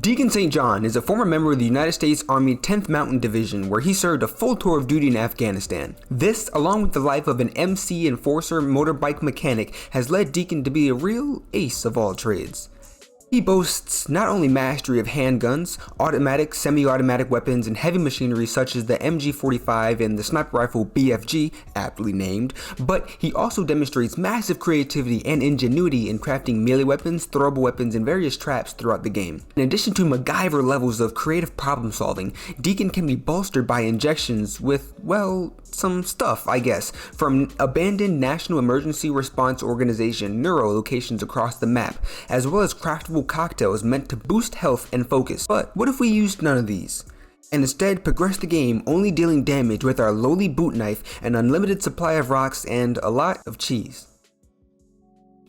Deacon St. John is a former member of the United States Army 10th Mountain Division, where he served a full tour of duty in Afghanistan. This, along with the life of an MC enforcer motorbike mechanic, has led Deacon to be a real ace of all trades. He boasts not only mastery of handguns, automatic, semi-automatic weapons, and heavy machinery such as the MG45 and the sniper rifle BFG, aptly named, but he also demonstrates massive creativity and ingenuity in crafting melee weapons, throwable weapons, and various traps throughout the game. In addition to MacGyver levels of creative problem solving, Deacon can be bolstered by injections with, well, some stuff, I guess, from abandoned National Emergency Response Organization neuro locations across the map, as well as craftable cocktails meant to boost health and focus. But what if we used none of these, and instead progressed the game only dealing damage with our lowly Bootknife, an unlimited supply of rocks, and a lot of cheese?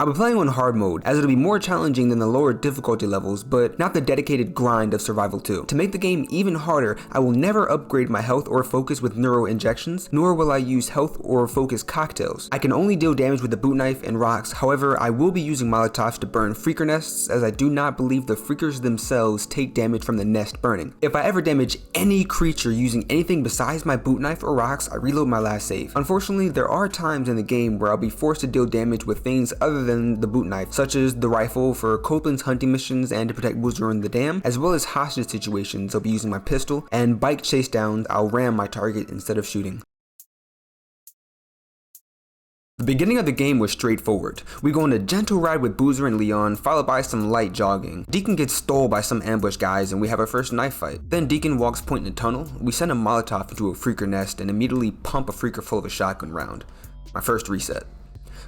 I'll be playing on hard mode, as it'll be more challenging than the lower difficulty levels, but not the dedicated grind of Survival 2. To make the game even harder, I will never upgrade my health or focus with neuro injections, nor will I use health or focus cocktails. I can only deal damage with the Bootknife and rocks. However, I will be using Molotovs to burn freaker nests, as I do not believe the freakers themselves take damage from the nest burning. If I ever damage any creature using anything besides my Bootknife or rocks, I reload my last save. Unfortunately, there are times in the game where I'll be forced to deal damage with things other than the Bootknife, such as the rifle for Copeland's hunting missions and to protect Boozer in the dam, as well as hostage situations. I'll be using my pistol, and bike chase downs, I'll ram my target instead of shooting. The beginning of the game was straightforward. We go on a gentle ride with Boozer and Leon, followed by some light jogging. Deacon gets stole by some ambush guys and we have our first knife fight. Then Deacon walks point in a tunnel, we send a Molotov into a freaker nest and immediately pump a freaker full of a shotgun round. My first reset.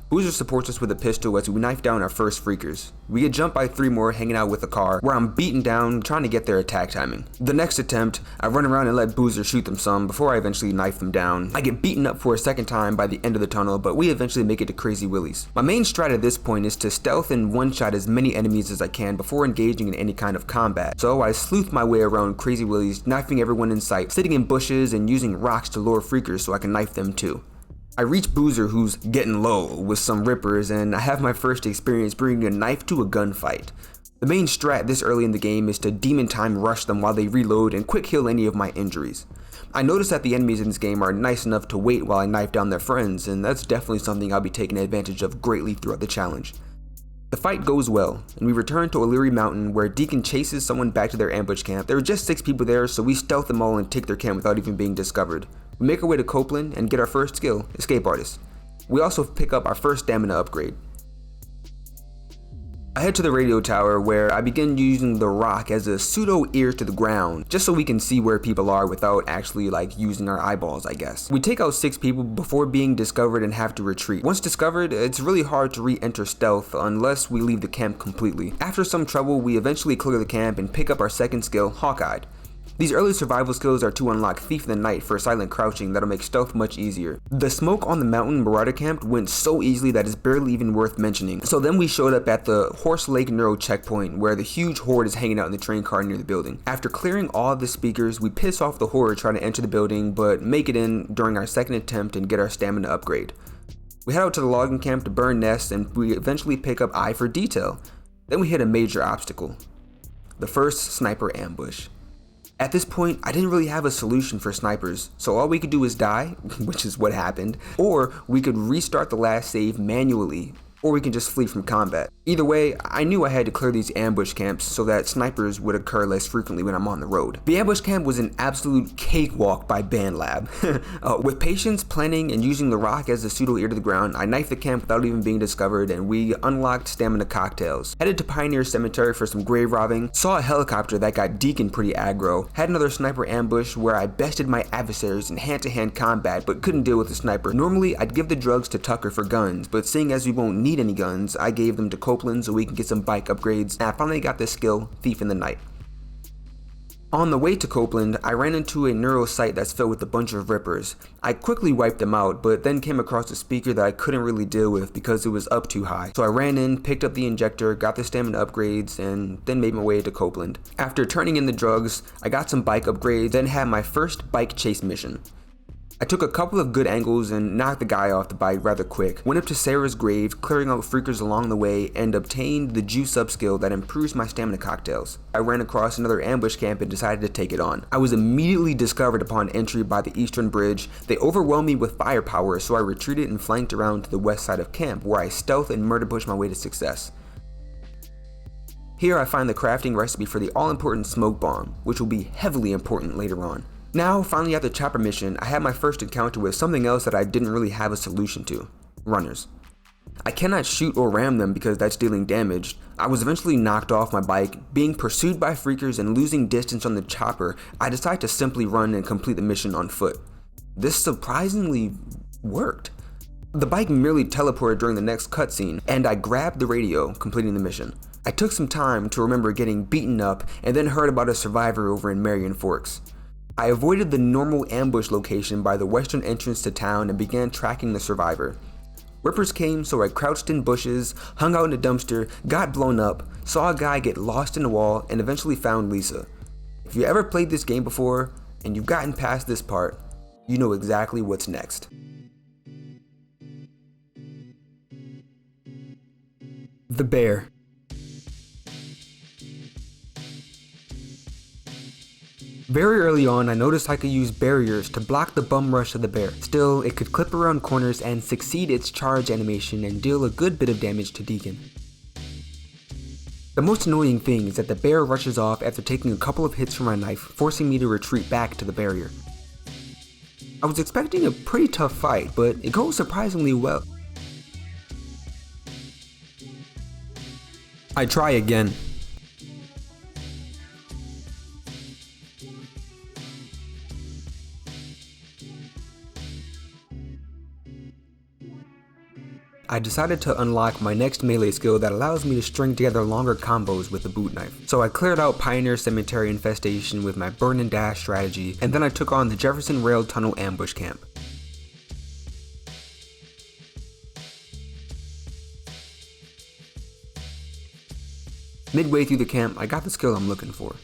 Boozer supports us with a pistol as we knife down our first freakers. We get jumped by 3 more hanging out with a car, where I'm beaten down trying to get their attack timing. The next attempt, I run around and let Boozer shoot them some before I eventually knife them down. I get beaten up for a second time by the end of the tunnel, but we eventually make it to Crazy Willie's. My main strat at this point is to stealth and one-shot as many enemies as I can before engaging in any kind of combat. So I sleuth my way around Crazy Willie's, knifing everyone in sight, sitting in bushes and using rocks to lure freakers so I can knife them too. I reach Boozer, who's getting low with some rippers, and I have my first experience bringing a knife to a gunfight. The main strat this early in the game is to demon time rush them while they reload and quick heal any of my injuries. I notice that the enemies in this game are nice enough to wait while I knife down their friends, and that's definitely something I'll be taking advantage of greatly throughout the challenge. The fight goes well, and we return to O'Leary Mountain where Deacon chases someone back to their ambush camp. There were just 6 people there, so we stealth them all and take their camp without even being discovered. We make our way to Copeland and get our first skill, Escape Artist. We also pick up our first stamina upgrade. I head to the radio tower where I begin using the rock as a pseudo ear to the ground, just so we can see where people are without actually using our eyeballs, I guess. We take out 6 people before being discovered and have to retreat. Once discovered, it's really hard to re-enter stealth unless we leave the camp completely. After some trouble, we eventually clear the camp and pick up our second skill, Hawk-Eyed. These early survival skills are to unlock Thief in the Night for silent crouching that'll make stealth much easier. The smoke on the mountain Marauder camp went so easily that it's barely even worth mentioning. So then we showed up at the Horse Lake Neuro checkpoint where the huge horde is hanging out in the train car near the building. After clearing all of the speakers, we piss off the horde trying to enter the building but make it in during our second attempt and get our stamina upgrade. We head out to the logging camp to burn nests and we eventually pick up Eye for detail. Then we hit a major obstacle. The first sniper ambush. At this point, I didn't really have a solution for snipers, so all we could do was die, which is what happened, or we could restart the last save manually, or we can just flee from combat. Either way, I knew I had to clear these ambush camps so that snipers would occur less frequently when I'm on the road. The ambush camp was an absolute cakewalk by BandLab. With patience, planning, and using the rock as a pseudo ear to the ground, I knifed the camp without even being discovered and we unlocked stamina cocktails. Headed to Pioneer Cemetery for some grave robbing, saw a helicopter that got Deacon pretty aggro, had another sniper ambush where I bested my adversaries in hand-to-hand combat but couldn't deal with the sniper. Normally, I'd give the drugs to Tucker for guns, but seeing as we won't need any guns, I gave them to Copeland so we can get some bike upgrades, and I finally got the skill Thief in the Night. On the way to Copeland, I ran into a neuro site that's filled with a bunch of rippers. I quickly wiped them out, but then came across a speaker that I couldn't really deal with because it was up too high. So I ran in, picked up the injector, got the stamina upgrades, and then made my way to Copeland. After turning in the drugs, I got some bike upgrades, then had my first bike chase mission. I took a couple of good angles and knocked the guy off the bike rather quick, went up to Sarah's grave, clearing out freakers along the way, and obtained the juice up skill that improves my stamina cocktails. I ran across another ambush camp and decided to take it on. I was immediately discovered upon entry by the eastern bridge. They overwhelmed me with firepower, so I retreated and flanked around to the west side of camp, where I stealth and murder pushed my way to success. Here I find the crafting recipe for the all-important smoke bomb, which will be heavily important later on. Now, finally at the chopper mission, I had my first encounter with something else that I didn't really have a solution to: runners. I cannot shoot or ram them because that's dealing damage. I was eventually knocked off my bike, being pursued by freakers and losing distance on the chopper. I decided to simply run and complete the mission on foot. This surprisingly worked. The bike merely teleported during the next cutscene, and I grabbed the radio, completing the mission. I took some time to remember getting beaten up and then heard about a survivor over in Marion Forks. I avoided the normal ambush location by the western entrance to town and began tracking the survivor. Rippers came, so I crouched in bushes, hung out in a dumpster, got blown up, saw a guy get lost in a wall, and eventually found Lisa. If you ever played this game before, and you've gotten past this part, you know exactly what's next. The bear. Very early on, I noticed I could use barriers to block the bum rush of the bear. Still, it could clip around corners and succeed its charge animation and deal a good bit of damage to Deacon. The most annoying thing is that the bear rushes off after taking a couple of hits from my knife, forcing me to retreat back to the barrier. I was expecting a pretty tough fight, but it goes surprisingly well. I try again. I decided to unlock my next melee skill that allows me to string together longer combos with the Bootknife. So I cleared out Pioneer Cemetery infestation with my burn and dash strategy, and then I took on the Jefferson Rail Tunnel ambush camp. Midway through the camp, I got the skill I'm looking for.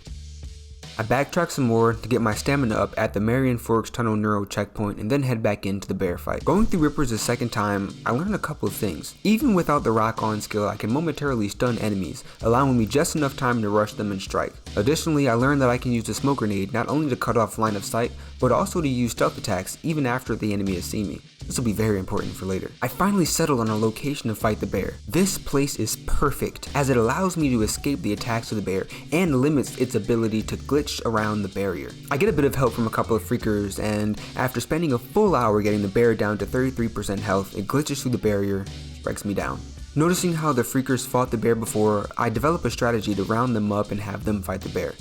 I backtrack some more to get my stamina up at the Marion Forks Tunnel Neuro checkpoint and then head back into the bear fight. Going through Rippers a second time, I learned a couple of things. Even without the rock on skill, I can momentarily stun enemies, allowing me just enough time to rush them and strike. Additionally, I learned that I can use the smoke grenade not only to cut off line of sight, but also to use stealth attacks even after the enemy has seen me. This will be very important for later. I finally settled on a location to fight the bear. This place is perfect, as it allows me to escape the attacks of the bear and limits its ability to glitch around the barrier. I get a bit of help from a couple of freakers, and after spending a full hour getting the bear down to 33% health, it glitches through the barrier, strikes me down. Noticing how the freakers fought the bear before, I develop a strategy to round them up and have them fight the bear.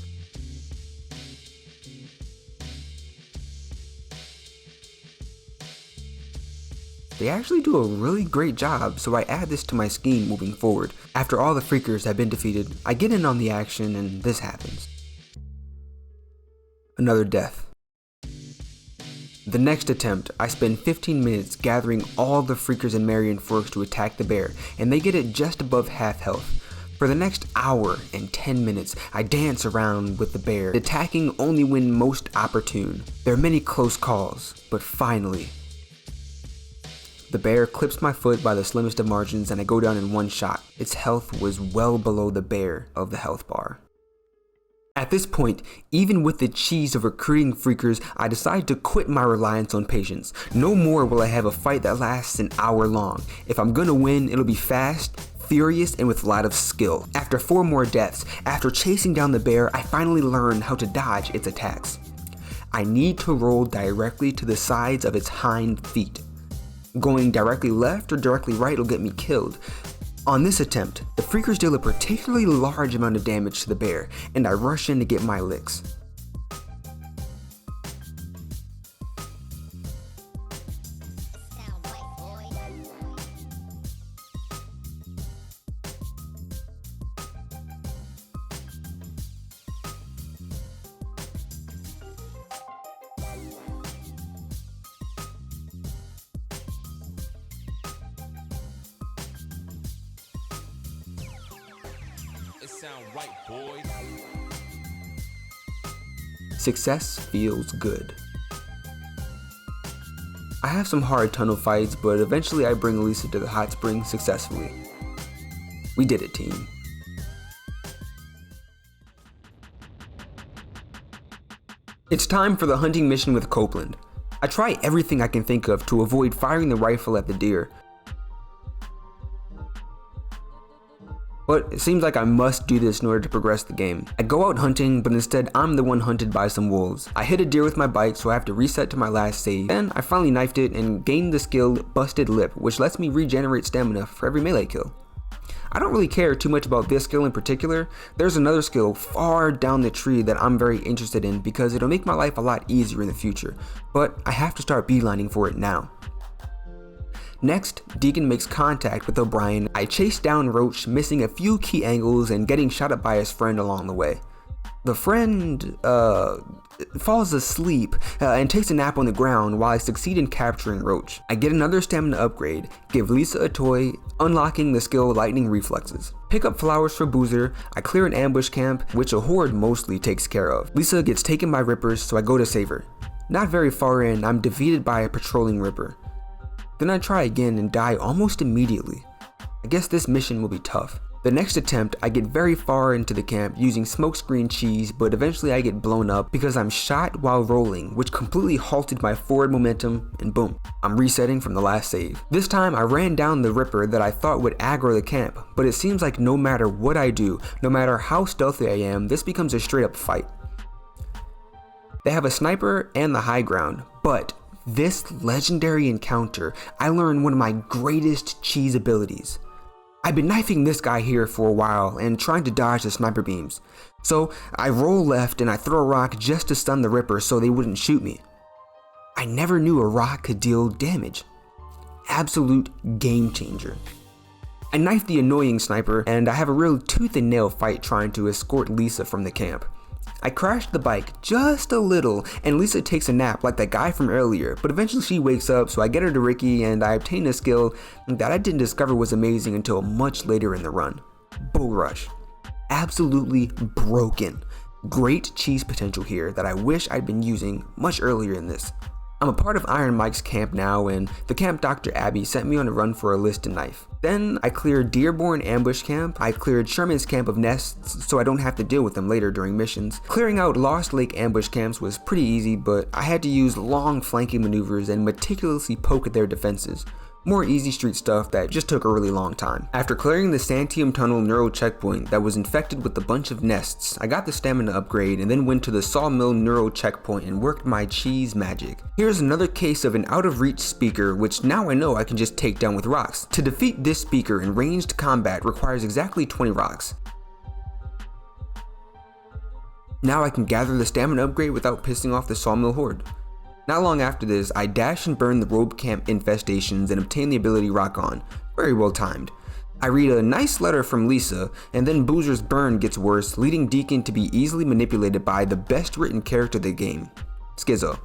They actually do a really great job, so I add this to my scheme moving forward. After all the freakers have been defeated, I get in on the action and this happens. Another death. The next attempt, I spend 15 minutes gathering all the freakers in Marion Forks to attack the bear, and they get it just above half health. For the next hour and 10 minutes, I dance around with the bear, attacking only when most opportune. There are many close calls, but finally, the bear clips my foot by the slimmest of margins and I go down in one shot. Its health was well below the bear of the health bar. At this point, even with the cheese of recruiting freakers, I decide to quit my reliance on patience. No more will I have a fight that lasts an hour long. If I'm gonna win, it'll be fast, furious, and with a lot of skill. After 4 more deaths, after chasing down the bear, I finally learn how to dodge its attacks. I need to roll directly to the sides of its hind feet. Going directly left or directly right will get me killed. On this attempt, the freakers deal a particularly large amount of damage to the bear, and I rush in to get my licks. Sound right, boys. Success feels good. I have some hard tunnel fights, but eventually I bring Lisa to the hot spring successfully. We did it, team. It's time for the hunting mission with Copeland. I try everything I can think of to avoid firing the rifle at the deer, but it seems like I must do this in order to progress the game. I go out hunting, but instead I'm the one hunted by some wolves. I hit a deer with my bike, so I have to reset to my last save. Then I finally knifed it and gained the skill Busted Lip, which lets me regenerate stamina for every melee kill. I don't really care too much about this skill in particular. There's another skill far down the tree that I'm very interested in because it'll make my life a lot easier in the future, but I have to start beelining for it now. Next, Deacon makes contact with O'Brien. I chase down Roach, missing a few key angles and getting shot at by his friend along the way. The friend falls asleep and takes a nap on the ground while I succeed in capturing Roach. I get another stamina upgrade, give Lisa a toy, unlocking the skill Lightning Reflexes. Pick up flowers for Boozer, I clear an ambush camp, which a horde mostly takes care of. Lisa gets taken by Rippers, so I go to save her. Not very far in, I'm defeated by a patrolling Ripper. Then I try again and die almost immediately. I guess this mission will be tough. The next attempt, I get very far into the camp using smokescreen cheese, but eventually I get blown up because I'm shot while rolling, which completely halted my forward momentum, and boom, I'm resetting from the last save. This time I ran down the Ripper that I thought would aggro the camp, but it seems like no matter what I do, no matter how stealthy I am, this becomes a straight up fight. They have a sniper and the high ground, but this legendary encounter, I learned one of my greatest cheese abilities. I've been knifing this guy here for a while and trying to dodge the sniper beams. So I roll left and I throw a rock just to stun the Ripper so they wouldn't shoot me. I never knew a rock could deal damage. Absolute game changer. I knife the annoying sniper and I have a real tooth and nail fight trying to escort Lisa from the camp. I crashed the bike just a little and Lisa takes a nap like that guy from earlier, but eventually she wakes up, so I get her to Ricky and I obtain a skill that I didn't discover was amazing until much later in the run. Bull Rush. Absolutely broken. Great cheese potential here that I wish I'd been using much earlier in this. I'm a part of Iron Mike's camp now, and the camp Dr. Abby sent me on a run for a list and knife. Then I cleared Dearborn Ambush Camp, I cleared Sherman's Camp of Nests so I don't have to deal with them later during missions. Clearing out Lost Lake Ambush Camps was pretty easy, but I had to use long flanking maneuvers and meticulously poke at their defenses. More easy street stuff that just took a really long time. After clearing the Santium Tunnel Neural Checkpoint that was infected with a bunch of nests, I got the stamina upgrade and then went to the Sawmill Neural Checkpoint and worked my cheese magic. Here's another case of an out of reach speaker, which now I know I can just take down with rocks. To defeat this speaker in ranged combat requires exactly 20 rocks. Now I can gather the stamina upgrade without pissing off the Sawmill Horde. Not long after this, I dash and burn the robe camp infestations and obtain the ability Rock On. Very well timed. I read a nice letter from Lisa, and then Boozer's burn gets worse, leading Deacon to be easily manipulated by the best written character of the game, Schizo.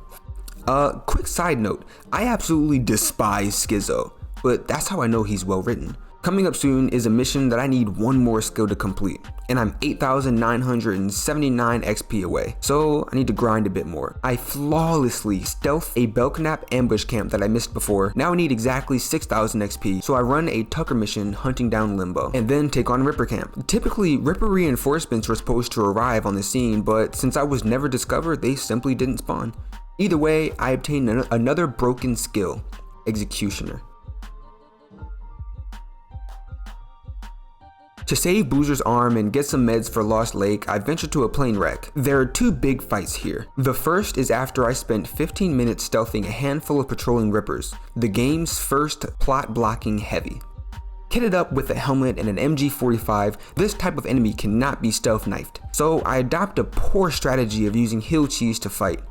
Quick side note, I absolutely despise Schizo, but that's how I know he's well written. Coming up soon is a mission that I need one more skill to complete, and I'm 8,979 XP away, so I need to grind a bit more. I flawlessly stealth a Belknap ambush camp that I missed before. Now I need exactly 6,000 XP, so I run a Tucker mission hunting down Limbo, and then take on Ripper camp. Typically, Ripper reinforcements were supposed to arrive on the scene, but since I was never discovered, they simply didn't spawn. Either way, I obtained another broken skill, Executioner. To save Boozer's arm and get some meds for Lost Lake, I venture to a plane wreck. There are two big fights here. The first is after I spent 15 minutes stealthing a handful of patrolling Rippers, the game's first plot blocking heavy. Kitted up with a helmet and an MG45, this type of enemy cannot be stealth knifed, so I adopt a poor strategy of using hill cheese to fight.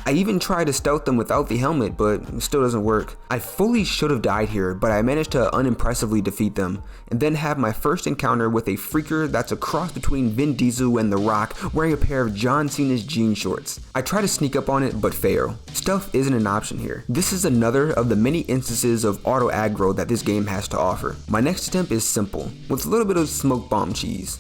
I even try to stealth them without the helmet, but it still doesn't work. I fully should have died here, but I managed to unimpressively defeat them, and then have my first encounter with a freaker that's a cross between Vin Diesel and The Rock, wearing a pair of John Cena's jean shorts. I try to sneak up on it, but fail. Stealth isn't an option here. This is another of the many instances of auto aggro that this game has to offer. My next attempt is simple, with a little bit of smoke bomb cheese.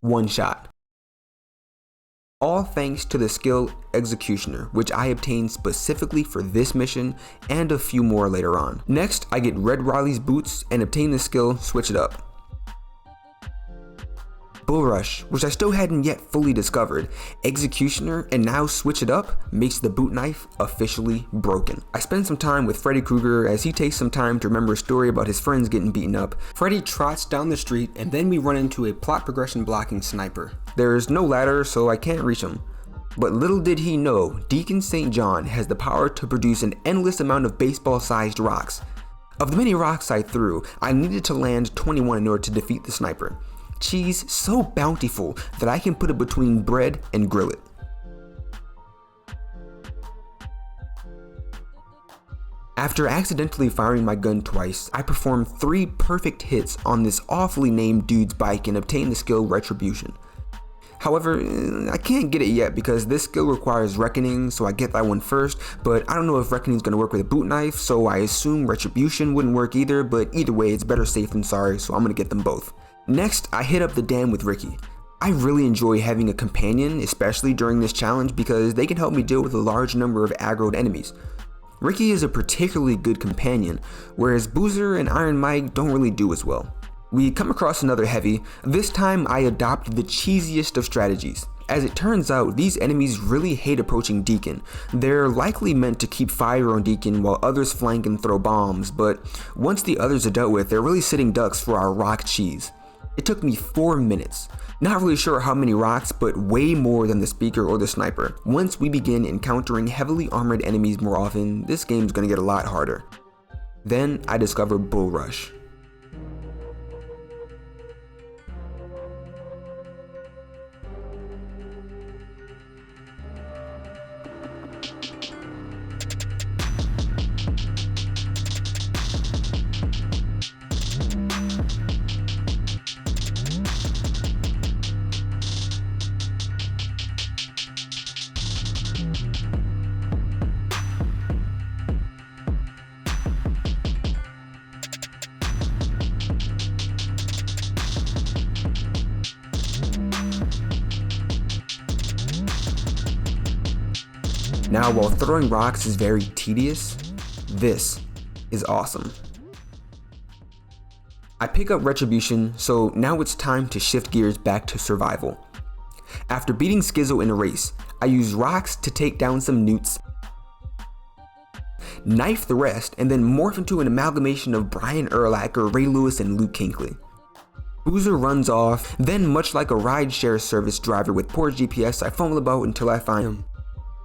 One shot. thanks to the skill Executioner, which I obtained specifically for this mission and a few more later on. Next, I get Red Riley's boots and obtain the skill Switch It Up. Bull Rush, which I still hadn't yet fully discovered, Executioner, and now Switch It Up makes the Bootknife officially broken. I spend some time with Freddy Krueger as he takes some time to remember a story about his friends getting beaten up. Freddy trots down the street and then we run into a plot progression blocking sniper. There's no ladder, so I can't reach him. But little did he know, Deacon St. John has the power to produce an endless amount of baseball-sized rocks. Of the many rocks I threw, I needed to land 21 in order to defeat the sniper. Cheese so bountiful that I can put it between bread and grill it. After accidentally firing my gun twice, I performed 3 perfect hits on this awfully named dude's bike and obtained the skill Retribution. However, I can't get it yet because this skill requires Reckoning, so I get that one first, but I don't know if Reckoning is going to work with a Bootknife, so I assume Retribution wouldn't work either, but either way it's better safe than sorry, so I'm going to get them both. Next, I hit up the dam with Ricky. I really enjoy having a companion, especially during this challenge, because they can help me deal with a large number of aggroed enemies. Ricky is a particularly good companion, whereas Boozer and Iron Mike don't really do as well. We come across another heavy. This time I adopt the cheesiest of strategies. As it turns out, these enemies really hate approaching Deacon. They're likely meant to keep fire on Deacon while others flank and throw bombs, but once the others are dealt with, they're really sitting ducks for our rock cheese. It took me 4 minutes. Not really sure how many rocks, but way more than the speaker or the sniper. Once we begin encountering heavily armored enemies more often, this game's gonna get a lot harder. Then I discover Bull Rush. Now, while throwing rocks is very tedious, this is awesome. I pick up Retribution, so now it's time to shift gears back to survival. After beating Skizzo in a race, I use rocks to take down some newts, knife the rest, and then morph into an amalgamation of Brian Urlacher, Ray Lewis, and Luke Kinkley. Boozer runs off, then much like a rideshare service driver with poor GPS, I fumble about until I find him.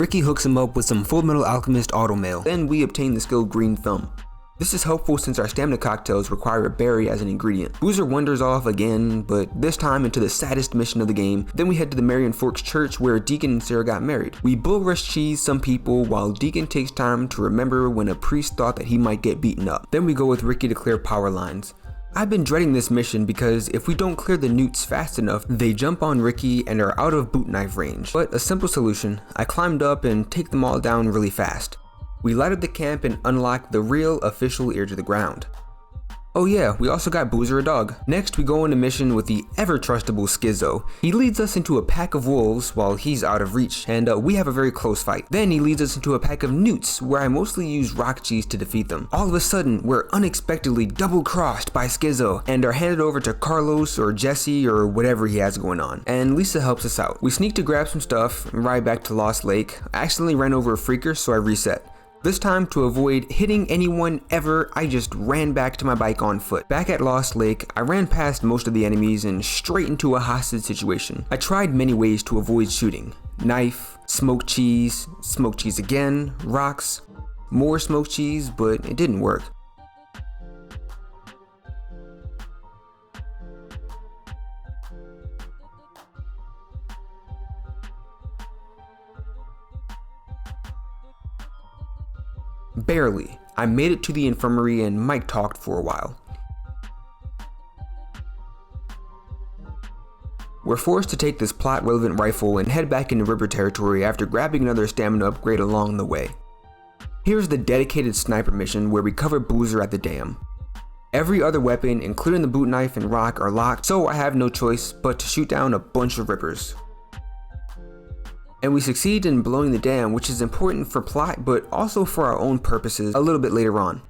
Ricky hooks him up with some Full Metal Alchemist automail. Then we obtain the skill Green Thumb. This is helpful since our stamina cocktails require a berry as an ingredient. Boozer wanders off again, but this time into the saddest mission of the game. Then we head to the Marion Forks Church where Deacon and Sarah got married. We bull rush cheese some people while Deacon takes time to remember when a priest thought that he might get beaten up. Then we go with Ricky to clear power lines. I've been dreading this mission because if we don't clear the newts fast enough, they jump on Ricky and are out of Bootknife range. But a simple solution, I climbed up and take them all down really fast. We lighted the camp and unlocked the real official ear to the ground. Oh yeah, we also got Boozer a dog. Next we go on a mission with the ever trustable Skizzo. He leads us into a pack of wolves while he's out of reach, and we have a very close fight. Then he leads us into a pack of newts where I mostly use rock cheese to defeat them. All of a sudden, we're unexpectedly double crossed by Skizzo and are handed over to Carlos or Jesse or whatever he has going on. And Lisa helps us out. We sneak to grab some stuff and ride back to Lost Lake. I accidentally ran over a freaker, so I reset. This time, to avoid hitting anyone ever, I just ran back to my bike on foot. Back at Lost Lake, I ran past most of the enemies and straight into a hostage situation. I tried many ways to avoid shooting. Knife, smoked cheese again, rocks, more smoked cheese, but it didn't work. Barely. I made it to the infirmary and Mike talked for a while. We're forced to take this plot relevant rifle and head back into river territory after grabbing another stamina upgrade along the way. Here's the dedicated sniper mission where we cover Boozer at the dam. Every other weapon, including the Bootknife and rock, are locked, so I have no choice but to shoot down a bunch of rippers. And we succeed in blowing the dam, which is important for plot but also for our own purposes a little bit later on.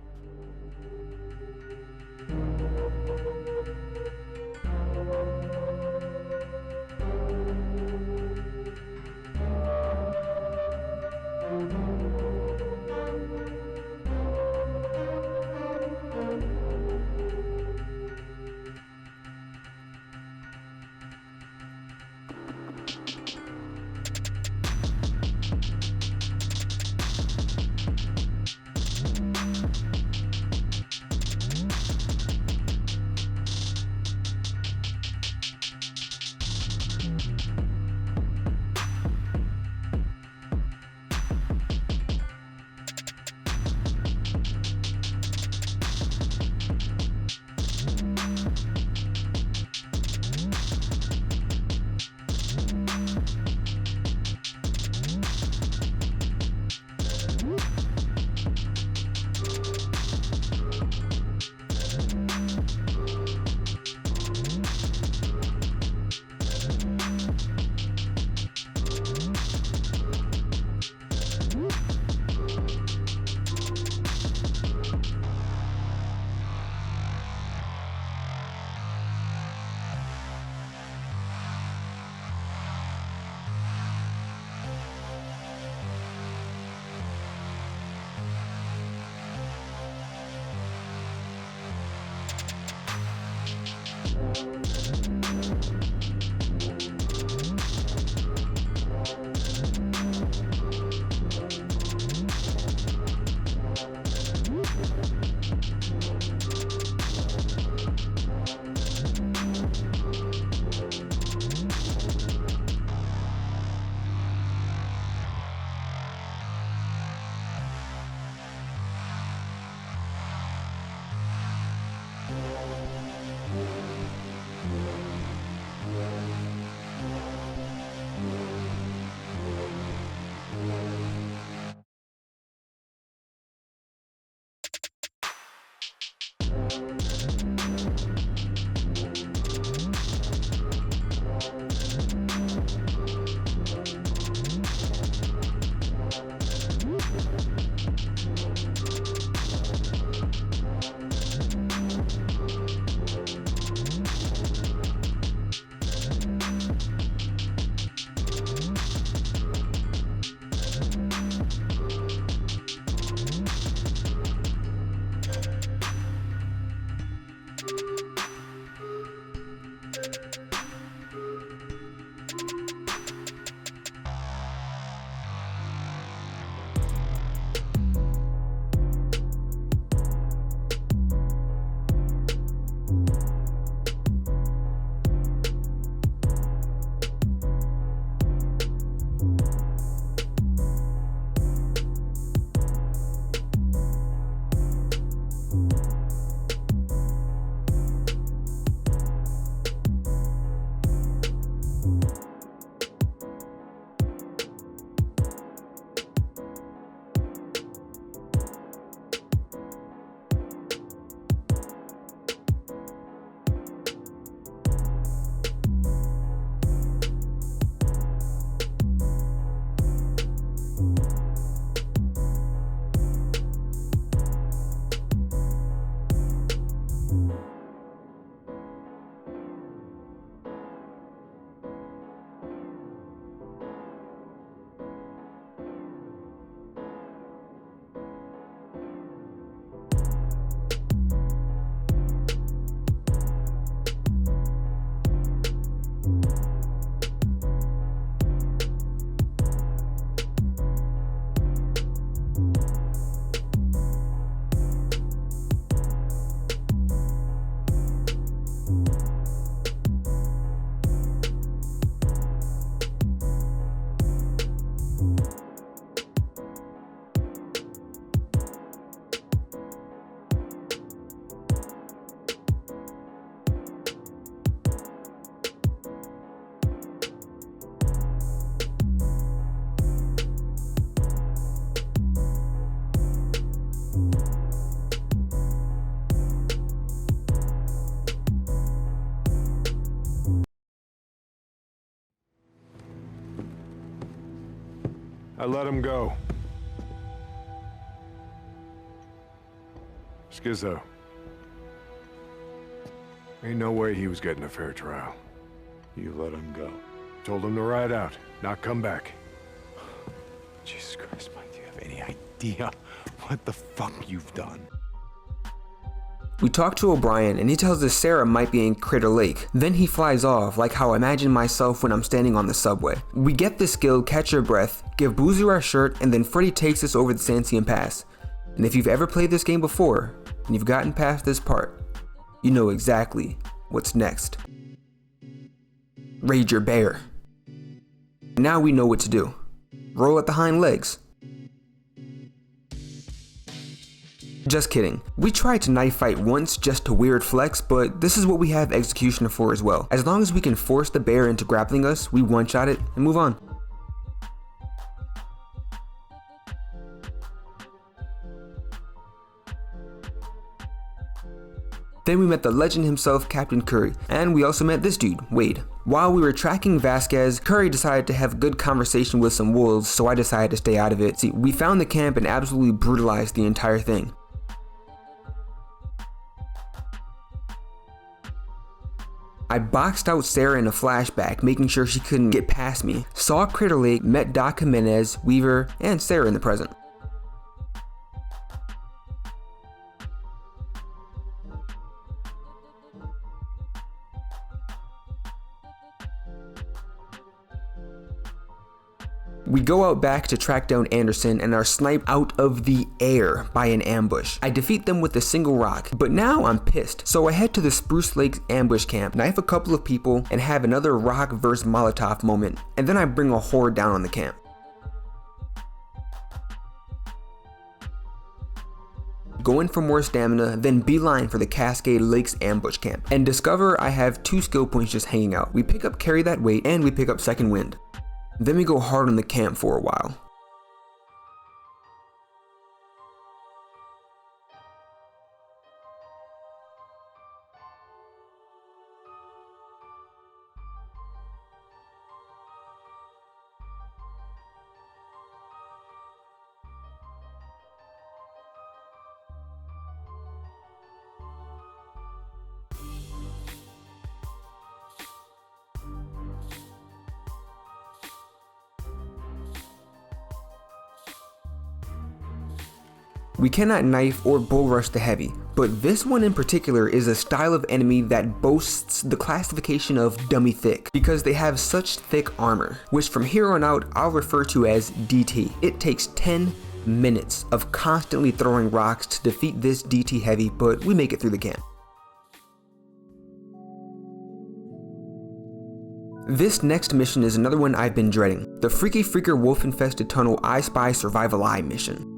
I let him go. Schizo. Ain't no way he was getting a fair trial. You let him go. Told him to ride out, not come back. Jesus Christ, Mike, do you have any idea what the fuck you've done? We talk to O'Brien and he tells us Sarah might be in Crater Lake. Then he flies off, like how I imagine myself when I'm standing on the subway. We get the skill, catch your breath, give Boozer our shirt, and then Freddy takes us over the Santiam Pass. And if you've ever played this game before, and you've gotten past this part, you know exactly what's next. Raid your bear. Now we know what to do. Roll at the hind legs. Just kidding. We tried to knife fight once just to weird flex, but this is what we have Executioner for as well. As long as we can force the bear into grappling us, we one-shot it and move on. Then we met the legend himself, Captain Curry, and we also met this dude, Wade. While we were tracking Vasquez, Curry decided to have a good conversation with some wolves, so I decided to stay out of it. See, we found the camp and absolutely brutalized the entire thing. I boxed out Sarah in a flashback, making sure she couldn't get past me. Saw Crater Lake, met Doc Jimenez, Weaver, and Sarah in the present. We go out back to track down Anderson and are sniped out of the air by an ambush. I defeat them with a single rock, but now I'm pissed. So I head to the Spruce Lakes ambush camp, knife a couple of people, and have another rock versus Molotov moment, and then I bring a horde down on the camp. Go in for more stamina, then beeline for the Cascade Lakes ambush camp, and discover I have 2 skill points just hanging out. We pick up Carry That Weight, and we pick up Second Wind. Then we go hard on the camp for a while. We cannot knife or bull rush the heavy, but this one in particular is a style of enemy that boasts the classification of dummy thick because they have such thick armor, which from here on out I'll refer to as DT. It takes 10 minutes of constantly throwing rocks to defeat this DT heavy, but we make it through the camp. This next mission is another one I've been dreading, the Freaky Freaker Wolf Infested Tunnel I Spy Survival Eye mission.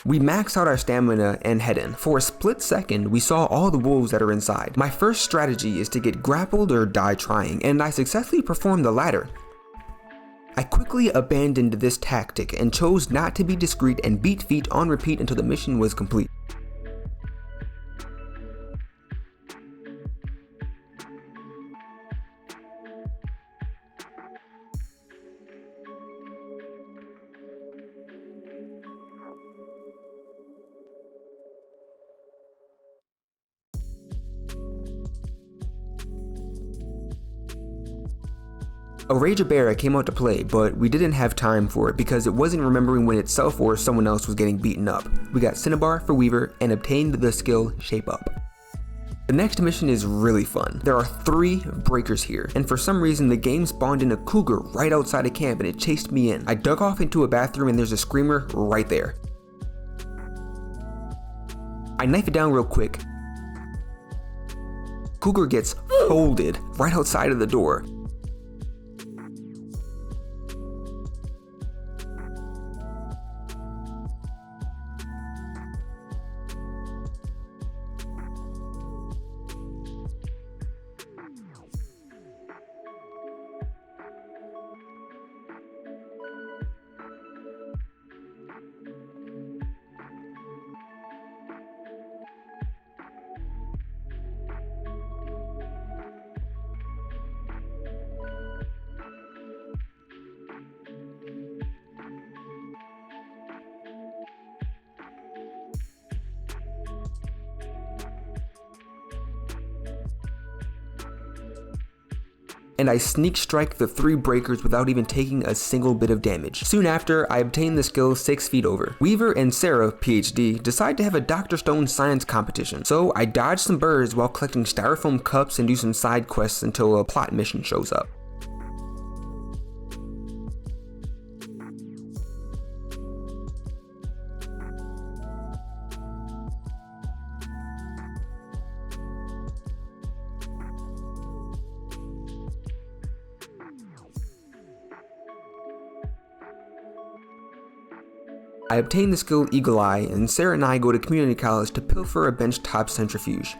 We max out our stamina and head in. For a split second, we saw all the wolves that are inside. My first strategy is to get grappled or die trying, and I successfully performed the latter. I quickly abandoned this tactic and chose not to be discreet and beat feet on repeat until the mission was complete. A Rage a Bear came out to play, but we didn't have time for it because it wasn't remembering when itself or someone else was getting beaten up. We got Cinnabar for Weaver and obtained the skill Shape Up. The next mission is really fun. There are 3 breakers here, and for some reason the game spawned in a cougar right outside of camp and it chased me in. I dug off into a bathroom and there's a screamer right there. I knife it down real quick. Cougar gets folded right outside of the door. and I sneak strike the 3 breakers without even taking a single bit of damage. Soon after, I obtain the skill 6 feet over. Weaver and Sarah, PhD, decide to have a Dr. Stone science competition, so I dodge some birds while collecting styrofoam cups and do some side quests until a plot mission shows up. I obtain the skill Eagle Eye, and Sarah and I go to community college to pilfer a benchtop centrifuge.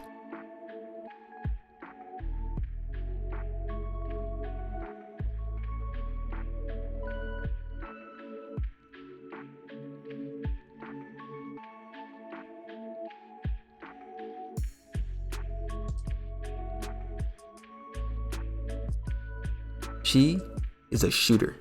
She is a shooter.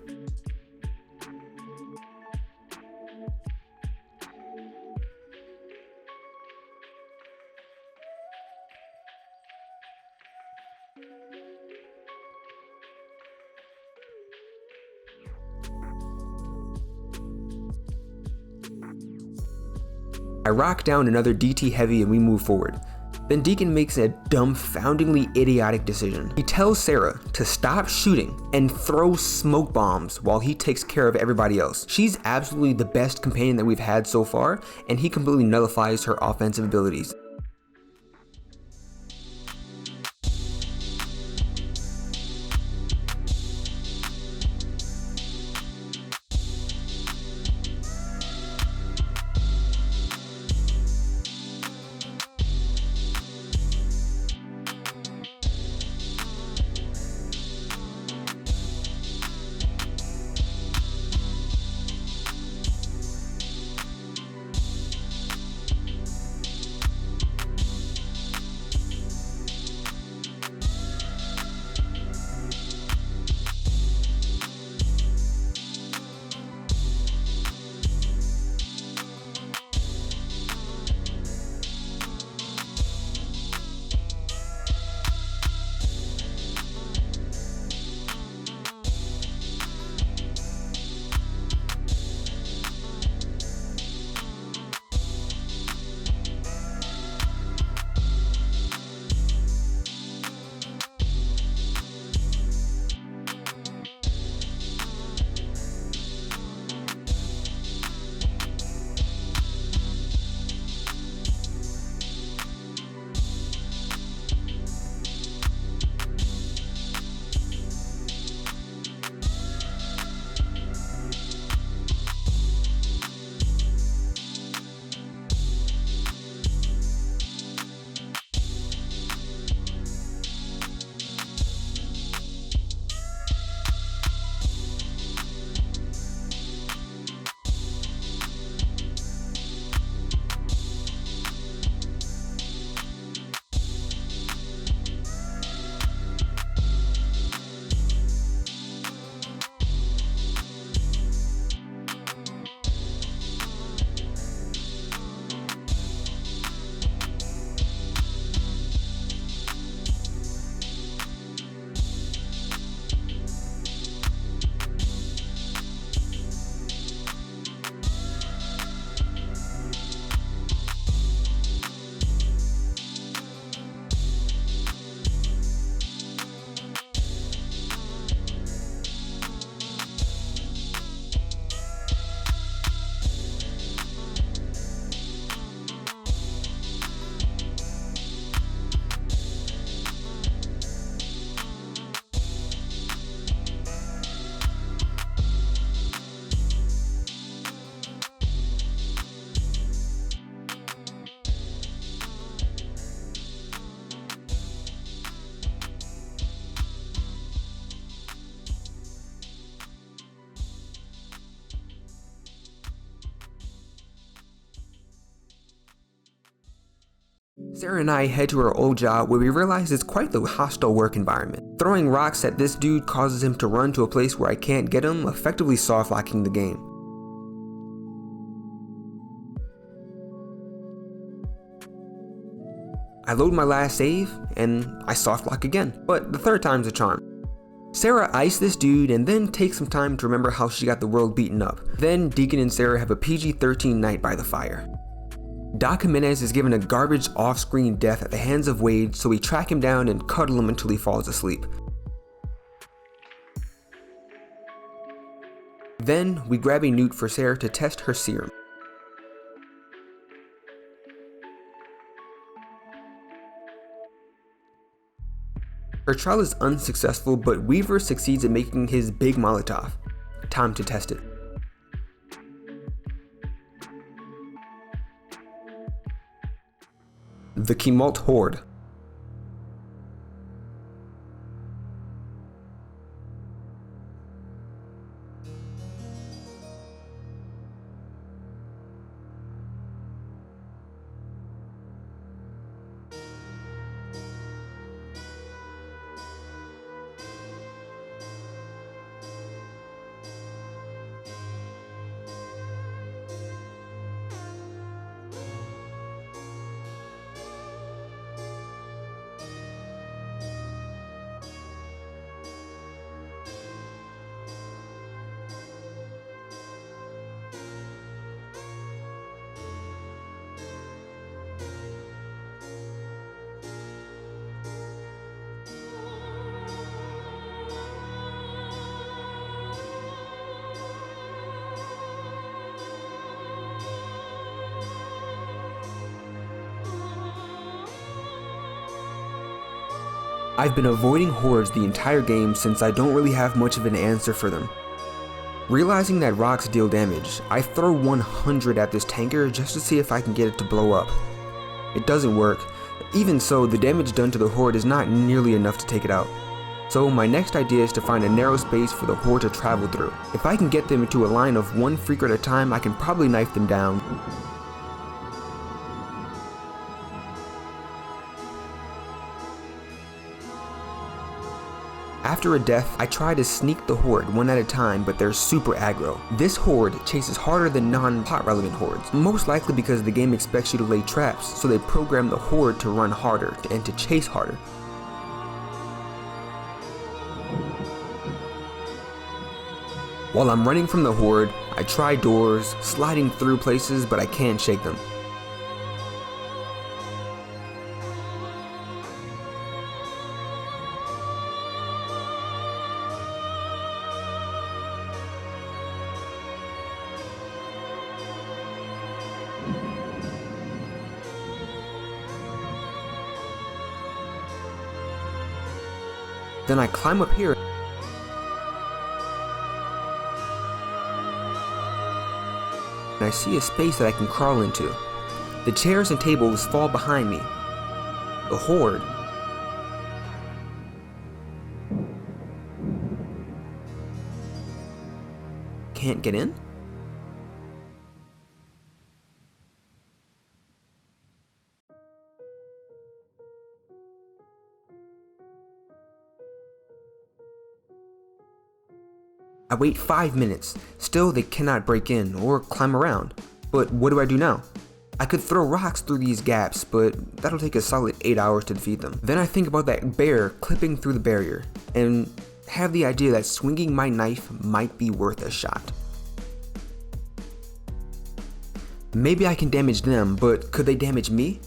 I rock down another DT heavy and we move forward. Then Deacon makes a dumbfoundingly idiotic decision. He tells Sarah to stop shooting and throw smoke bombs while he takes care of everybody else. She's absolutely the best companion that we've had so far, and he completely nullifies her offensive abilities. Sarah and I head to our old job where we realize it's quite the hostile work environment. Throwing rocks at this dude causes him to run to a place where I can't get him, effectively soft-locking the game. I load my last save, and I soft-lock again, but the third time's a charm. Sarah iced this dude and then takes some time to remember how she got the world beaten up. Then Deacon and Sarah have a PG-13 night by the fire. Doc Jimenez is given a garbage off-screen death at the hands of Wade, so we track him down and cuddle him until he falls asleep. Then we grab a newt for Sarah to test her serum. Her trial is unsuccessful, but Weaver succeeds at making his big Molotov. Time to test it. The Tumult Horde. I've been avoiding hordes the entire game since I don't really have much of an answer for them. Realizing that rocks deal damage, I throw 100 at this tanker just to see if I can get it to blow up. It doesn't work. Even so, the damage done to the horde is not nearly enough to take it out. So my next idea is to find a narrow space for the horde to travel through. If I can get them into a line of one freaker at a time, I can probably knife them down. After a death, I try to sneak the horde one at a time, but they're super aggro. This horde chases harder than non-plot relevant hordes, most likely because the game expects you to lay traps, so they program the horde to run harder and to chase harder. While I'm running from the horde, I try doors, sliding through places, but I can't shake them. Then I climb up here and I see a space that I can crawl into. The chairs and tables fall behind me. The horde can't get in? I wait 5 minutes, still they cannot break in or climb around. But what do I do now? I could throw rocks through these gaps, but that'll take a solid 8 hours to defeat them. Then I think about that bear clipping through the barrier, and have the idea that swinging my knife might be worth a shot. Maybe I can damage them, but could they damage me?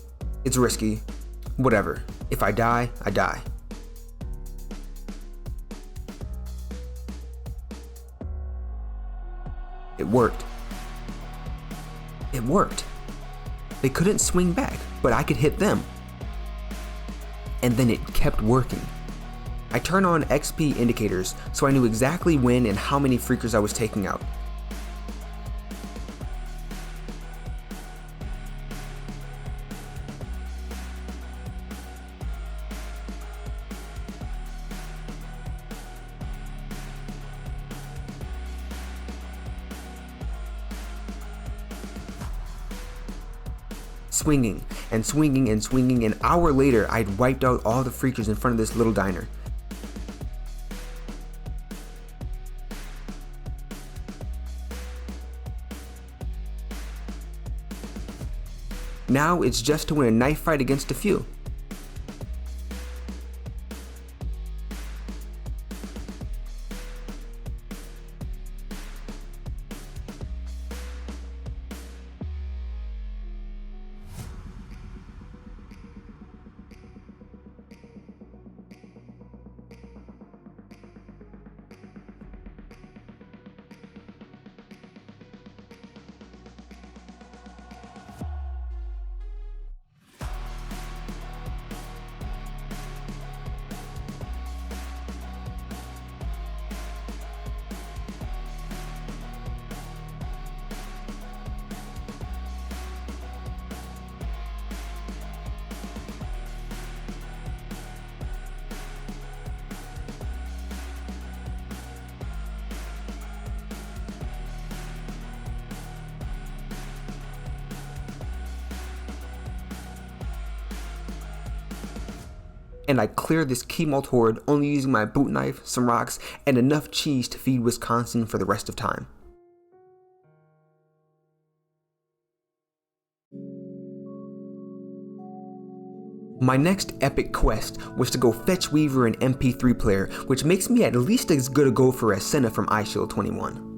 It's risky. Whatever. If I die, I die. It worked. It worked. They couldn't swing back, but I could hit them. And then it kept working. I turned on XP indicators so I knew exactly when and how many freakers I was taking out. Swinging and swinging and swinging. An hour later, I'd wiped out all the freakers in front of this little diner. Now it's just to win a knife fight against a few. and I clear this Keymold horde only using my Bootknife, some rocks, and enough cheese to feed Wisconsin for the rest of time. My next epic quest was to go fetch Weaver an MP3 player, which makes me at least as good a gopher as Senna from iShield 21.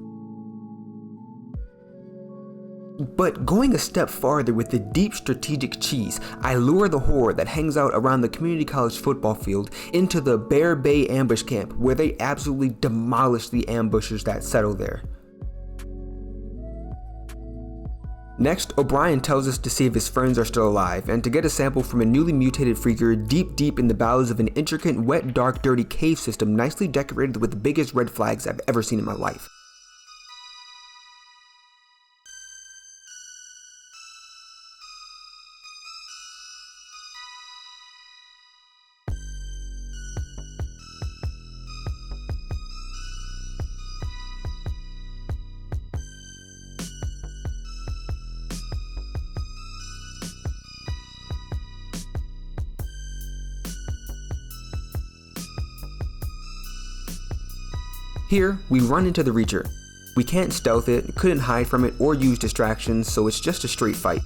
But going a step farther with the deep strategic cheese, I lure the horde that hangs out around the community college football field into the Bear Bay ambush camp, where they absolutely demolish the ambushers that settle there. Next, O'Brien tells us to see if his friends are still alive, and to get a sample from a newly mutated freaker deep in the bowels of an intricate, wet, dark, dirty cave system nicely decorated with the biggest red flags I've ever seen in my life. Here, we run into the Reacher. We can't stealth it, couldn't hide from it, or use distractions, so it's just a straight fight.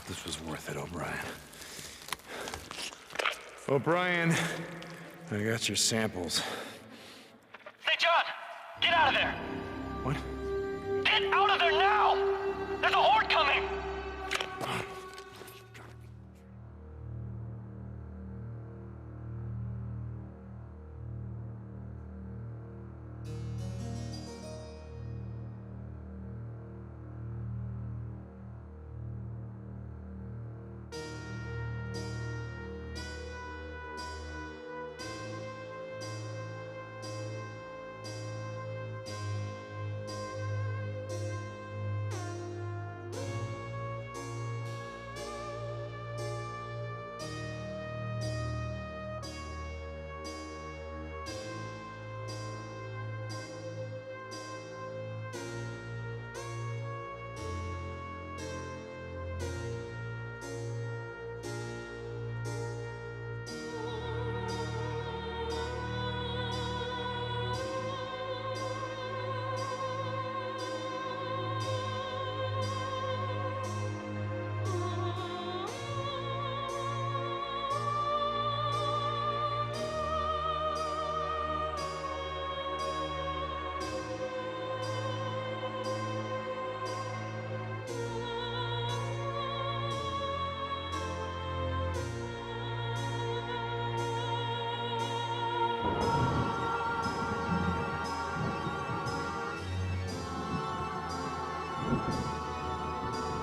This was worth it, O'Brien. O'Brien, I got your samples. Hey, John! Get out of there! What? Get out of there now! There's a horde coming!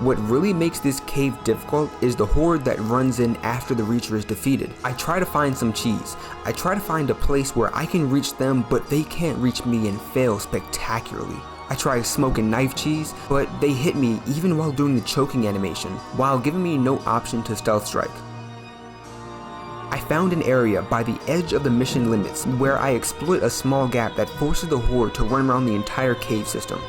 What really makes this cave difficult is the horde that runs in after the Reacher is defeated. I try to find some cheese. I try to find a place where I can reach them, but they can't reach me and fail spectacularly. I try smoking knife cheese, but they hit me even while doing the choking animation, while giving me no option to stealth strike. I found an area by the edge of the mission limits where I exploit a small gap that forces the horde to run around the entire cave system.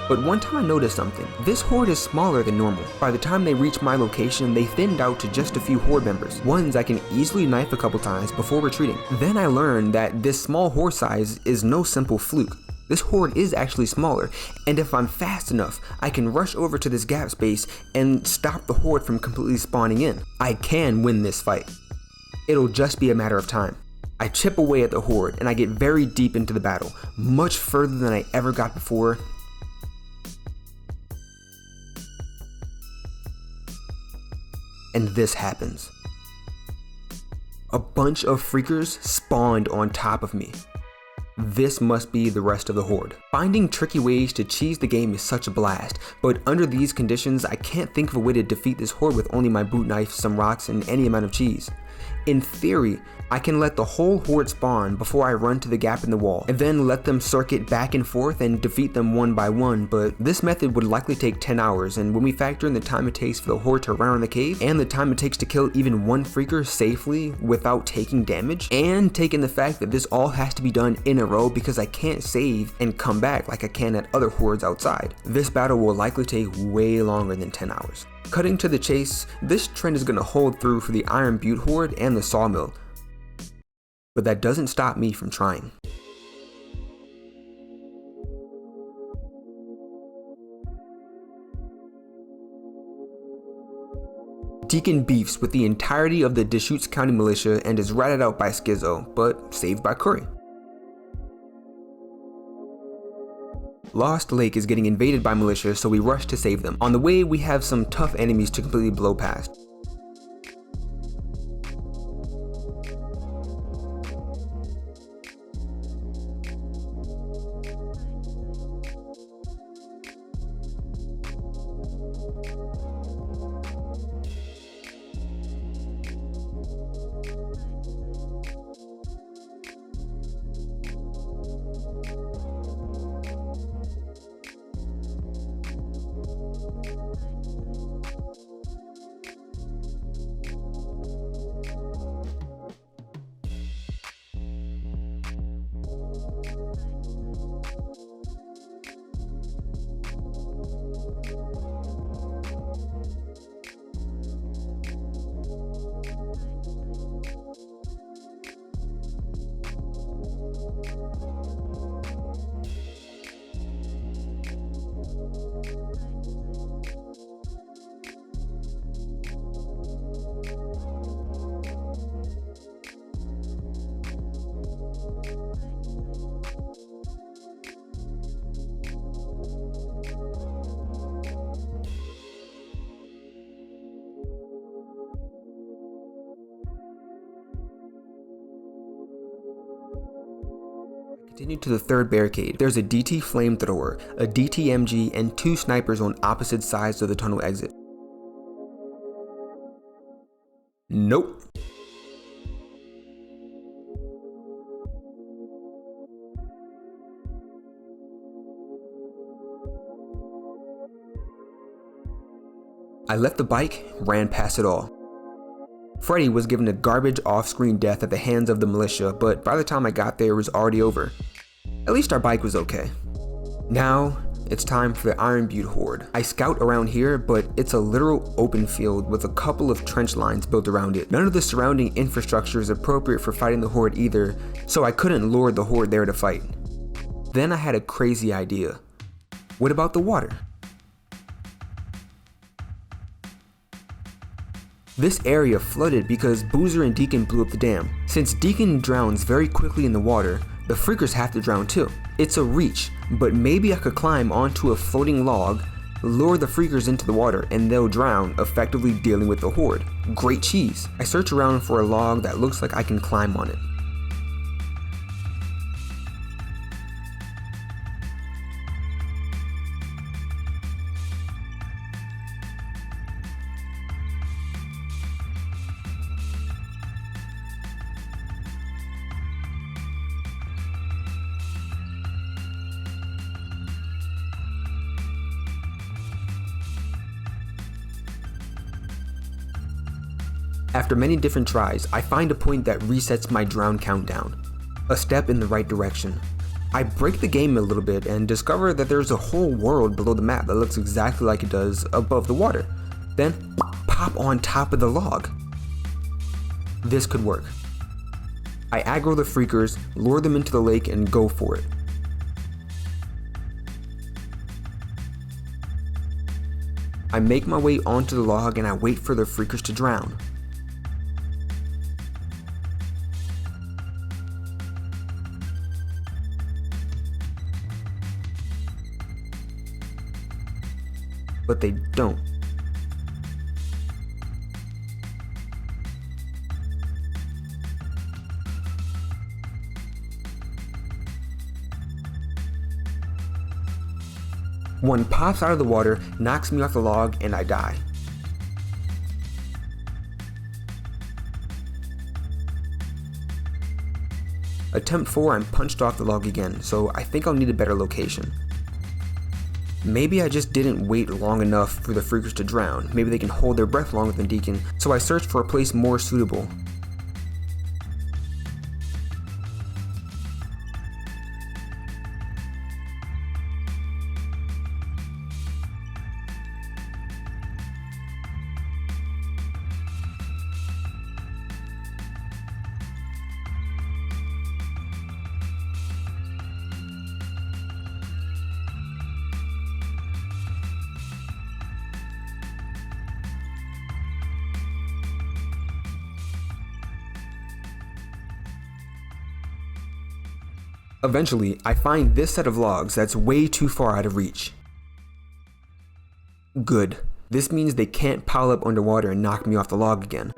But one time I noticed something. This horde is smaller than normal. By the time they reach my location, they thinned out to just a few horde members, ones I can easily knife a couple times before retreating. Then I learned that this small horde size is no simple fluke. This horde is actually smaller, and if I'm fast enough, I can rush over to this gap space and stop the horde from completely spawning in. I can win this fight. It'll just be a matter of time. I chip away at the horde, and I get very deep into the battle, much further than I ever got before. And this happens. A bunch of freakers spawned on top of me. This must be the rest of the horde. Finding tricky ways to cheese the game is such a blast, but under these conditions I can't think of a way to defeat this horde with only my boot knife, some rocks, and any amount of cheese. In theory, I can let the whole horde spawn before I run to the gap in the wall, and then let them circuit back and forth and defeat them one by one, but this method would likely take 10 hours, and when we factor in the time it takes for the horde to run around the cave, and the time it takes to kill even one freaker safely without taking damage, and taking the fact that this all has to be done in a row because I can't save and come back like I can at other hordes outside, this battle will likely take way longer than 10 hours. Cutting to the chase, this trend is going to hold through for the Iron Butte horde and the Sawmill. But that doesn't stop me from trying. Deacon beefs with the entirety of the Deschutes County militia and is ratted out by Skizzo, but saved by Curry. Lost Lake is getting invaded by militia, so we rush to save them. On the way, we have some tough enemies to completely blow past. Continue to the third barricade. There's a DT flamethrower, a DT MG, and 2 snipers on opposite sides of the tunnel exit. Nope. I left the bike, ran past it all. Freddy was given a garbage off-screen death at the hands of the militia, but by the time I got there it was already over. At least our bike was okay. Now, it's time for the Iron Butte horde. I scout around here, but it's a literal open field with a couple of trench lines built around it. None of the surrounding infrastructure is appropriate for fighting the horde either, so I couldn't lure the horde there to fight. Then I had a crazy idea. What about the water? This area flooded because Boozer and Deacon blew up the dam. Since Deacon drowns very quickly in the water, the freakers have to drown too. It's a reach, but maybe I could climb onto a floating log, lure the freakers into the water and they'll drown, effectively dealing with the horde. Great cheese. I search around for a log that looks like I can climb on it. After many different tries, I find a point that resets my drown countdown. A step in the right direction. I break the game a little bit and discover that there's a whole world below the map that looks exactly like it does above the water. Then, pop on top of the log. This could work. I aggro the freakers, lure them into the lake, and go for it. I make my way onto the log and I wait for the freakers to drown. But they don't. One pops out of the water, knocks me off the log, and I die. Attempt 4, I'm punched off the log again, so I think I'll need a better location. Maybe I just didn't wait long enough for the freakers to drown. Maybe they can hold their breath longer than Deacon, so I searched for a place more suitable. Eventually, I find this set of logs that's way too far out of reach. Good. This means they can't pile up underwater and knock me off the log again.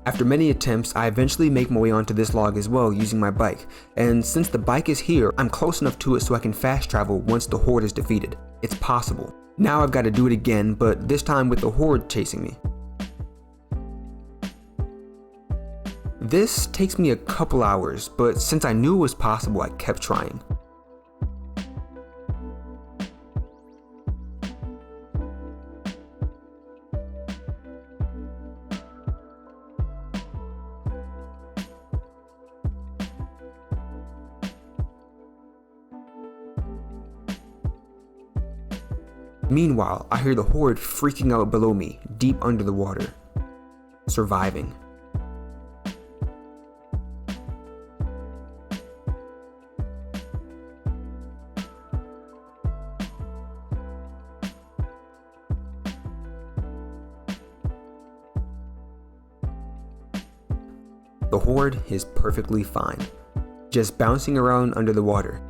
After many attempts, I eventually make my way onto this log as well using my bike, and since the bike is here, I'm close enough to it so I can fast travel once the horde is defeated. It's possible. Now I've got to do it again, but this time with the horde chasing me. This takes me a couple hours, but since I knew it was possible, I kept trying. Meanwhile, I hear the horde freaking out below me, deep under the water. Surviving. The horde is perfectly fine, just bouncing around under the water.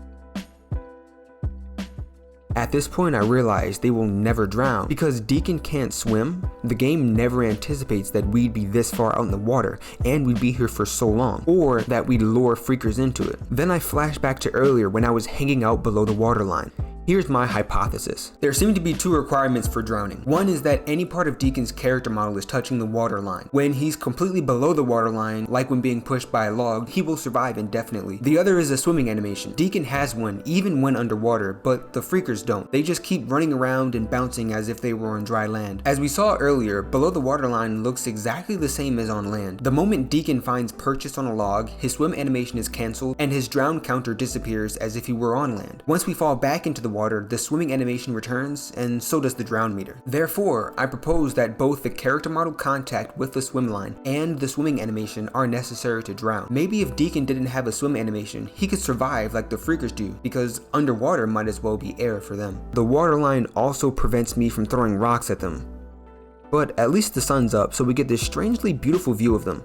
At this point I realize they will never drown. Because Deacon can't swim, the game never anticipates that we'd be this far out in the water and we'd be here for so long, or that we'd lure freakers into it. Then I flash back to earlier when I was hanging out below the waterline. Here's my hypothesis. There seem to be two requirements for drowning. One is that any part of Deacon's character model is touching the waterline. When he's completely below the waterline, like when being pushed by a log, he will survive indefinitely. The other is a swimming animation. Deacon has one even when underwater, but the freakers don't. They just keep running around and bouncing as if they were on dry land. As we saw earlier, below the waterline looks exactly the same as on land. The moment Deacon finds purchase on a log, his swim animation is cancelled and his drown counter disappears as if he were on land. Once we fall back into the water, the swimming animation returns, and so does the drown meter. Therefore, I propose that both the character model contact with the swim line and the swimming animation are necessary to drown. Maybe if Deacon didn't have a swim animation, he could survive like the Freakers do, because underwater might as well be air for them. The water line also prevents me from throwing rocks at them. But at least the sun's up, so we get this strangely beautiful view of them.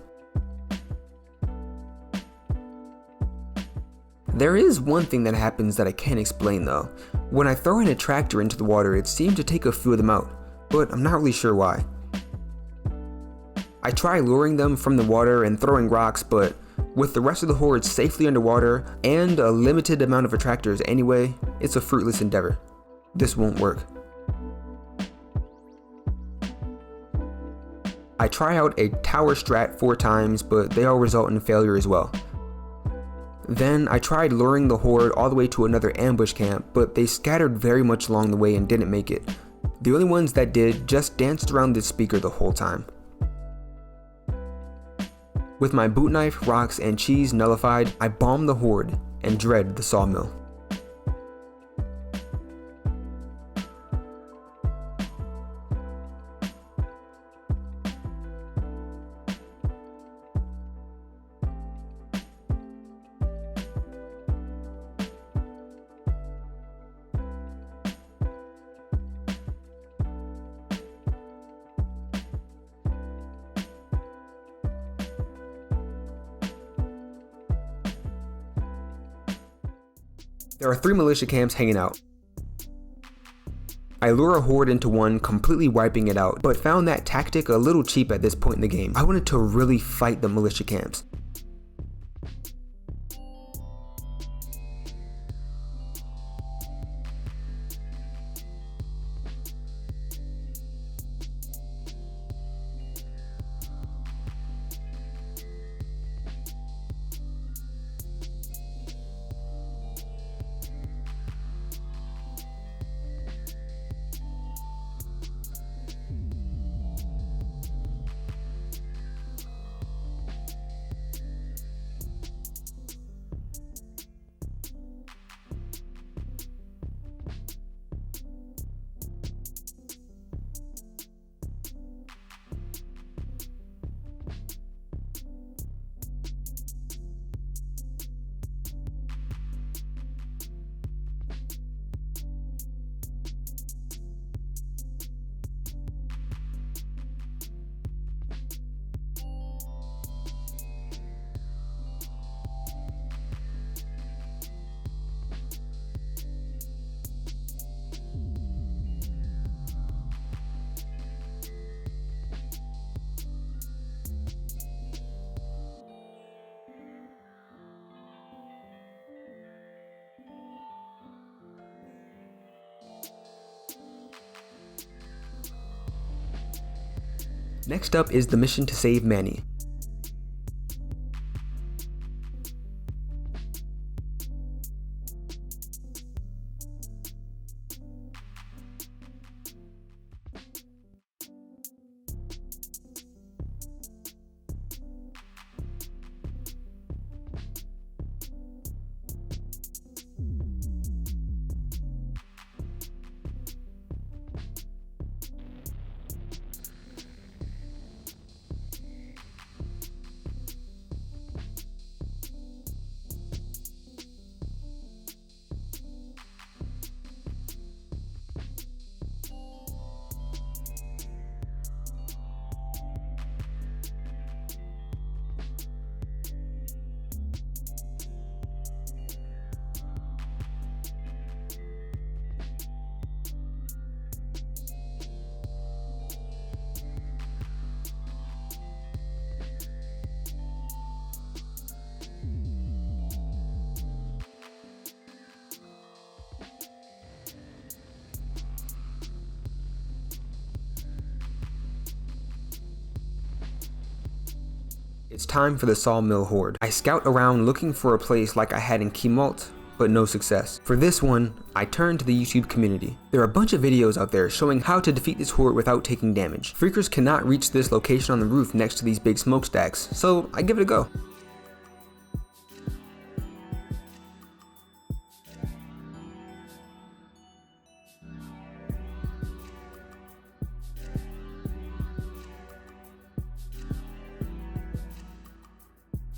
There is one thing that happens that I can't explain though. When I throw an attractor into the water, it seemed to take a few of them out, but I'm not really sure why. I try luring them from the water and throwing rocks, but with the rest of the horde safely underwater and a limited amount of attractors anyway, it's a fruitless endeavor. This won't work. I try out a tower strat 4 times, but they all result in failure as well. Then I tried luring the horde all the way to another ambush camp, but they scattered very much along the way and didn't make it. The only ones that did just danced around the speaker the whole time. With my Bootknife, rocks, and cheese nullified, I bombed the horde and dread the sawmill. There are 3 militia camps hanging out. I lure a horde into one, completely wiping it out, but found that tactic a little cheap at this point in the game. I wanted to really fight the militia camps. Next up is the mission to save Manny. It's time for the sawmill horde. I scout around looking for a place like I had in Cumult, but no success. For this one, I turned to the YouTube community. There are a bunch of videos out there showing how to defeat this horde without taking damage. Freakers cannot reach this location on the roof next to these big smokestacks, so I give it a go.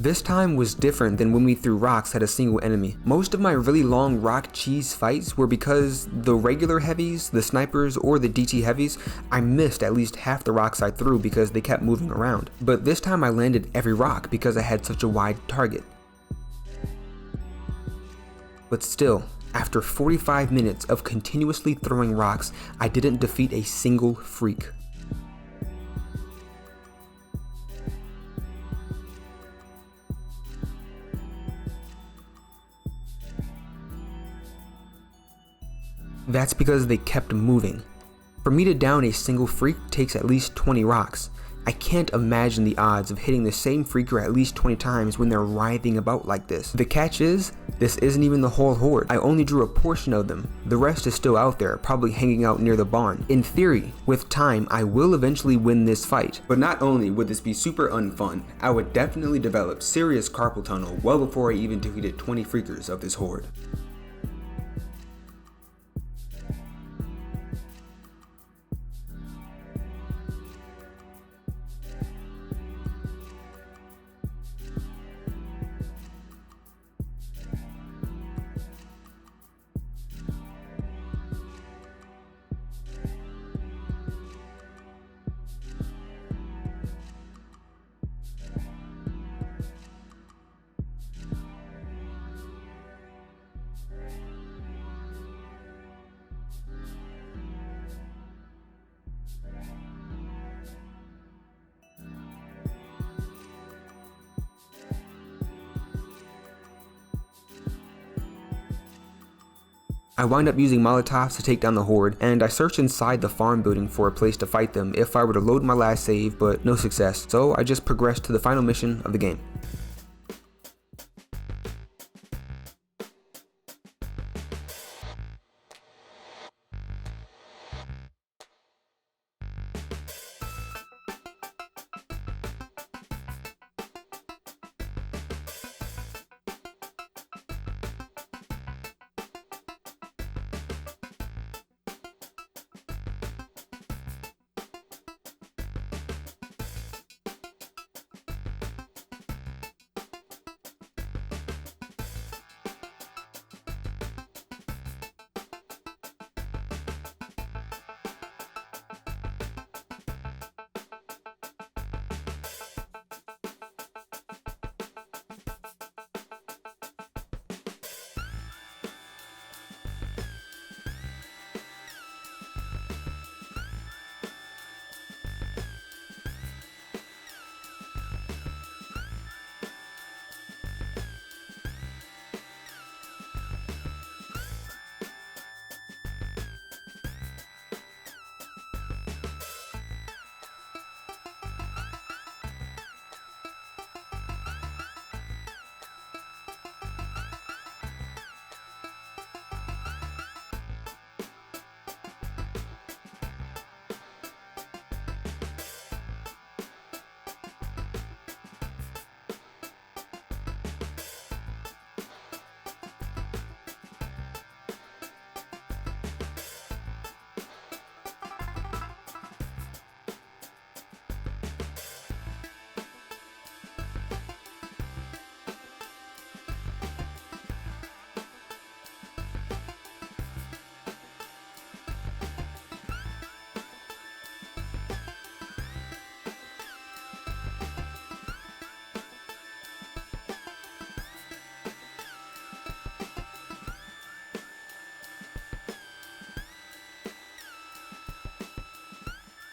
This time was different than when we threw rocks at a single enemy. Most of my really long rock cheese fights were because the regular heavies, the snipers, or the DT heavies, I missed at least half the rocks I threw because they kept moving around. But this time I landed every rock because I had such a wide target. But still, after 45 minutes of continuously throwing rocks, I didn't defeat a single freak. That's because they kept moving. For me to down a single freak takes at least 20 rocks. I can't imagine the odds of hitting the same freaker at least 20 times when they're writhing about like this. The catch is, this isn't even the whole horde. I only drew a portion of them. The rest is still out there, probably hanging out near the barn. In theory, with time, I will eventually win this fight. But not only would this be super unfun, I would definitely develop serious carpal tunnel well before I even defeated 20 freakers of this horde. I wind up using Molotovs to take down the horde, and I searched inside the farm building for a place to fight them if I were to load my last save, but no success, so I just progressed to the final mission of the game.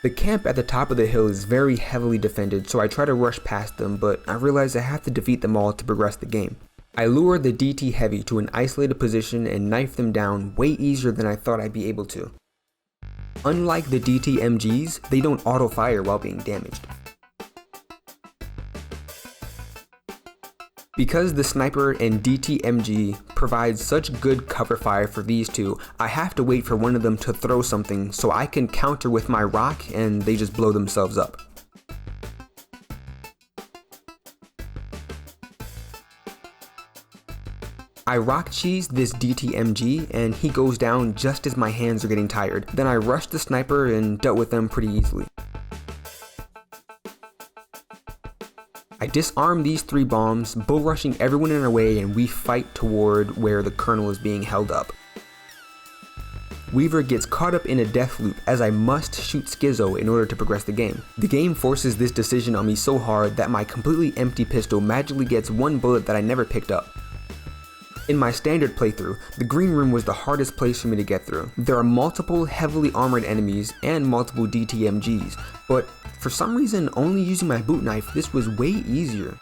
The camp at the top of the hill is very heavily defended, so I try to rush past them, but I realize I have to defeat them all to progress the game. I lure the DT Heavy to an isolated position and knife them down way easier than I thought I'd be able to. Unlike the DT MGs, they don't auto-fire while being damaged. Because the sniper and DT MG provide such good cover fire for these two, I have to wait for one of them to throw something so I can counter with my rock and they just blow themselves up. I rock cheese this DT MG and he goes down just as my hands are getting tired. Then I rushed the sniper and dealt with them pretty easily. I disarm these 3 bombs, bull rushing everyone in our way, and we fight toward where the colonel is being held up. Weaver gets caught up in a death loop as I must shoot Skizzo in order to progress the game. The game forces this decision on me so hard that my completely empty pistol magically gets 1 bullet that I never picked up. In my standard playthrough, the green room was the hardest place for me to get through. There are multiple heavily armored enemies and multiple DTMGs, but for some reason only using my boot knife, this was way easier.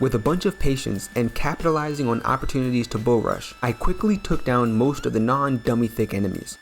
With a bunch of patience and capitalizing on opportunities to bull rush, I quickly took down most of the non-dummy thick enemies.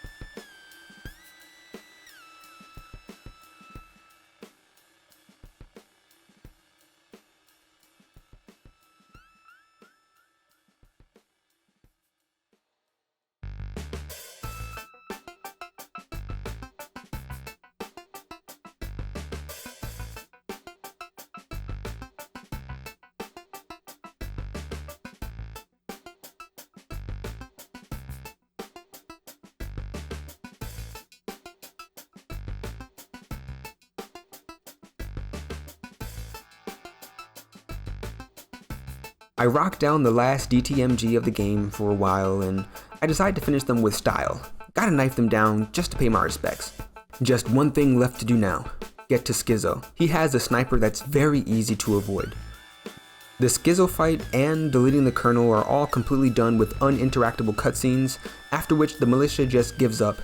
I rocked down the last DTMG of the game for a while, and I decided to finish them with style. Gotta knife them down just to pay my respects. Just one thing left to do now. Get to Skizzo. He has a sniper that's very easy to avoid. The Skizzo fight and deleting the colonel are all completely done with uninteractable cutscenes, after which the militia just gives up.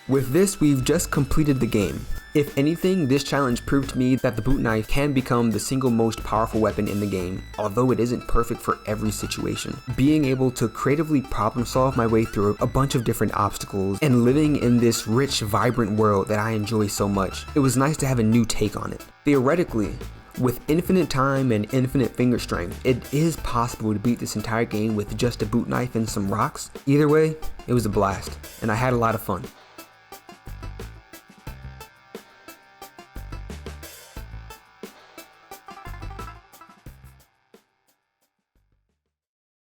With this, we've just completed the game. If anything, this challenge proved to me that the boot knife can become the single most powerful weapon in the game, although it isn't perfect for every situation. Being able to creatively problem solve my way through a bunch of different obstacles and living in this rich, vibrant world that I enjoy so much, it was nice to have a new take on it. Theoretically, with infinite time and infinite finger strength, it is possible to beat this entire game with just a boot knife and some rocks. Either way, it was a blast, and I had a lot of fun.